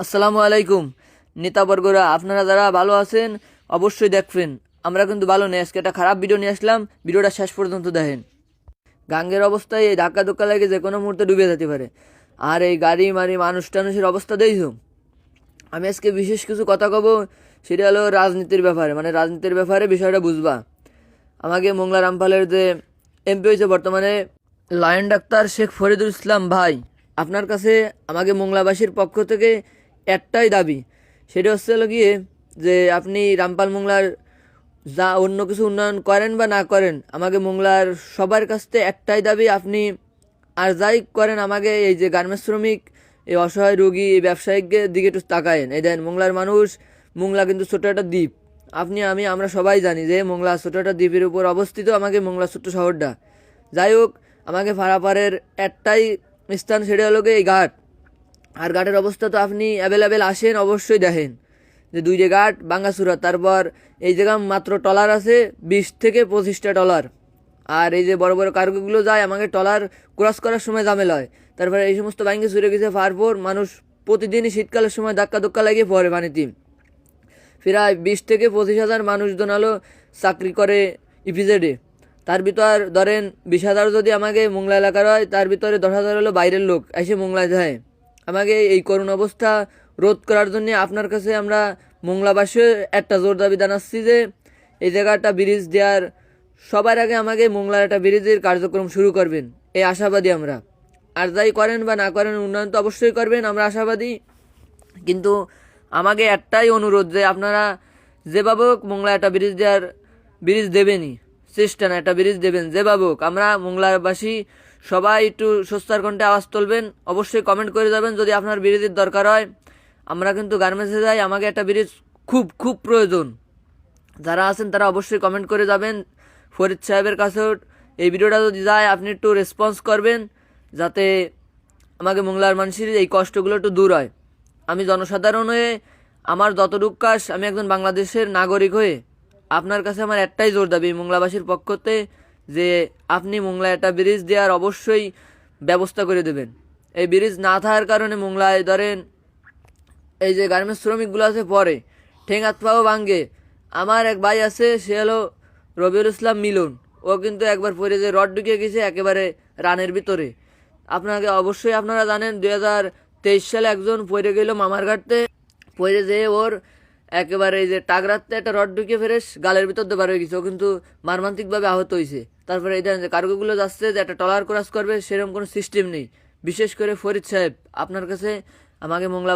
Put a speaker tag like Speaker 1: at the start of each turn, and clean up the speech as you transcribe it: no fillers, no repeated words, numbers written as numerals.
Speaker 1: আসসালামু আলাইকুম নেতাবর্গরা, আপনারা যারা ভালো আছেন অবশ্যই দেখবেন। আমরা কিন্তু ভালো নেই, আজকে একটা খারাপ ভিডিও নিয়ে আসলাম, ভিডিওটা শেষ পর্যন্ত দেখেন। গাঙ্গের অবস্থায় এই ধাক্কা ধোক্কা লাগে যে কোনো মুহূর্তে ডুবে যেতে পারে। আর এই গাড়ি মারি মানুষ টানুষের অবস্থা দেখছো। আমি আজকে বিশেষ কিছু কথা কব, সেটা হলো রাজনীতির ব্যাপারে, মানে রাজনীতির ব্যাপারে বিষয়টা বুঝবা। আমাকে মোংলা রামপালের যে এমপি হয়েছে বর্তমানে, লায়ন ডাক্তার শেখ ফরিদুল ইসলাম ভাই, আপনার কাছে আমাকে মোংলাবাসীর পক্ষ থেকে একটাই দাবি, সেটা হচ্ছে হলো গিয়ে যে আপনি রামপাল মোংলার যা অন্য কিছু উন্নয়ন করেন বা না করেন, আমাকে মোংলার সবার কাছ থেকে একটাই দাবি, আপনি আর যাই করেন আমাকে এই যে গার্মেন্টস শ্রমিক, এই অসহায় রোগী, এই ব্যবসায়িকদের দিকে একটু তাকায়েন। এই দেন মোংলার মানুষ, মোংলা কিন্তু ছোট একটা দ্বীপ, আপনি আমি আমরা সবাই জানি যে মোংলা ছোট একটা দ্বীপের উপর অবস্থিত আমাকে মোংলা ছোট্ট শহরটা। যাই হোক, আমাকে পারাপারের একটাই স্থান, সেটা হলো এই ঘাট। আর ঘাটের অবস্থা তো আপনি অ্যাভেলেবেল আসেন অবশ্যই দেখেন যে দুই যে ঘাট বাঙ্গাসুরা, তারপর এই জায়গা মাত্র টলার আছে 20 থেকে 25টা টলার। আর এই যে বড় বড় কার্গোগুলো যায়, আমাকে টলার ক্রস করার সময় ঝামেলা হয়। তারপরে এই সমস্ত ব্যাঙ্গে চুরে গেছে ফারপর মানুষ প্রতিদিনই শীতকালের সময় ধাক্কা ধক্কা লাগিয়ে পড়ে পানিতে। প্রায় 20 থেকে 25 হাজার মানুষজন হলো চাকরি করে ইপিজেডে। তার ভিতর ধরেন 20 হাজার যদি আমাকে মোংলা এলাকার হয়, তার ভিতরে 10 হাজার হলো বাইরের লোক এসে মোংলায় যায়। আমাকে এই করুণ অবস্থা রোধ করার জন্য আপনার কাছে আমরা মোংলাবাসী একটা জোর দাবি জানাচ্ছি যে এই জায়গাটা ব্রিজ দেওয়ার সবার আগে আমাকে মোংলার একটা ব্রিজের কার্যক্রম শুরু করবেন, এই আশাবাদী আমরা। আর যাই করেন বা না করেন উন্নয়ন তো অবশ্যই করবেন, আমরা আশাবাদী। কিন্তু আমাকে একটাই অনুরোধ যে আপনারা যেভাবে হোক মোংলা একটা ব্রিজ দেবেনই, চেষ্টা না একটা ব্রিজ দেবেন যেভাবে হোক। আমরা মোংলাবাসী সবাই একটু সোচ্চার কণ্ঠে আওয়াজ তুলবেন, অবশ্যই কমেন্ট করে যাবেন যদি আপনার ব্রিজের দরকার হয়। আমরা কিন্তু গার্মেন্টসে যাই, আমাকে একটা ব্রিজ খুব খুব প্রয়োজন। যারা আছেন তারা অবশ্যই কমেন্ট করে যাবেন ফরিদ সাহেবের কাছেও। এই ভিডিওটা যদি যায় আপনি একটু রেসপন্স করবেন, যাতে আমাকে মোংলার মানুষের এই কষ্টগুলো একটু দূর হয়। আমি জনসাধারণ হয়ে আমার যতটুকু কাজ, আমি একজন বাংলাদেশের নাগরিক হয়ে আপনার কাছে আমার একটাই জোর দাবি মোংলাবাসীর পক্ষতে, যে আপনি মোংলায় একটা ব্রিজ দেওয়ার অবশ্যই ব্যবস্থা করে দেবেন। এই ব্রিজ না থাকার কারণে মোংলায় ধরেন এই যে গার্মেন্টস শ্রমিকগুলো আছে পরে ঠেঙাত পাও ভাঙ্গে। আমার এক ভাই আছে, সে হলো রবিউল ইসলাম মিলন, ও কিন্তু একবার পরে যে রড ঢুকিয়ে গেছে একেবারে রানের ভিতরে। আপনাকে অবশ্যই আপনারা জানেন 2023 সালে একজন পড়ে গেল মামার ঘাটতে, পড়ে যেয়ে ওর একেবারে এই যে টাগরাতে একটা রড ঢুকিয়ে ফেরে গালের ভিতর দিয়ে বার হয়ে গেছে, ও কিন্তু মারমান্তিকভাবে আহত হয়েছে। তারপরে এই যে কার্গোগুলো যাচ্ছে যে একটা টলার ক্রস করবে, সেরকম কোনো সিস্টেম নেই। বিশেষ করে ফরিদ সাহেব, আপনার কাছে আমাকে মোংলা